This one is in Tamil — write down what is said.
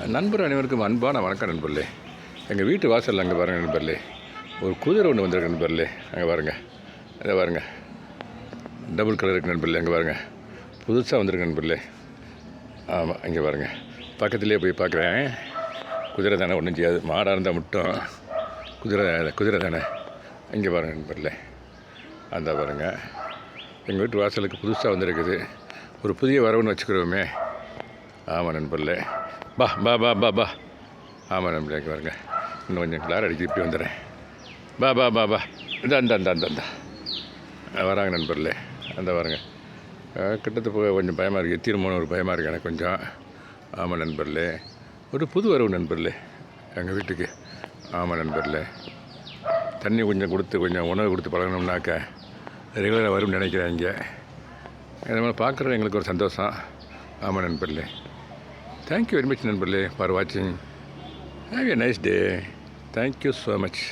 நண்பர் அனைவருக்கும் அன்பான வணக்கம் நண்பர்களே. எங்கள் வீட்டு வாசலில் அங்கே பாருங்கள் நண்பர்களே, ஒரு குதிரை ஒன்று வந்திருக்கு நண்பர்களே. அங்கே பாருங்கள், அதை பாருங்கள், டபுள் கலர் இருக்குது நண்பர்களே. அங்கே பாருங்கள், புதுசாக வந்திருக்கு நண்பர்களே. ஆமாம், இங்கே பாருங்கள், பக்கத்துலேயே போய் பார்க்குறேன். குதிரை தானே, ஒன்றும் செய்யாது. மாடாக இருந்தால் மட்டும் குதிரை தானே. இங்கே பாருங்கள் நண்பர்களே, அந்த பாருங்கள், எங்கள் வீட்டு வாசலுக்கு புதுசாக வந்திருக்குது. ஒரு புதிய வரவுன்னு வச்சுக்கிறோமே. ஆமாம் நண்பர்களே, பா பா பா பா பா ஆமாம் நண்பர்களே, பாருங்க, இன்னும் கொஞ்சம் கிளார் அடிக்க இப்படி வந்துடுறேன். பா பா பா பா இந்த அந்த அந்த அந்த அந்த வராங்க நண்பர்களே. அந்த பாருங்க, கிட்டத்தட்ட போக கொஞ்சம் பயமாக இருக்குது. எத்திரமோன்னு ஒரு பயமாக இருக்குது எனக்கு கொஞ்சம். ஆமாம் நண்பர்களே, ஒரு புது வரவு நண்பர்களே எங்கள் வீட்டுக்கு. ஆமாம் நண்பர்களே, தண்ணி கொஞ்சம் கொடுத்து, கொஞ்சம் உணவு கொடுத்து பழகணும்னாக்க ரெகுலராக வரும்னு நினைக்கிறேன். இங்கே இந்த மாதிரி பார்க்குறது எங்களுக்கு ஒரு சந்தோஷம். ஆமாம் நண்பர்களே, தேங்க்யூ வெரி மச் நண்பர்களே ஃபார் வாட்சிங். Have a nice day. Thank you so much.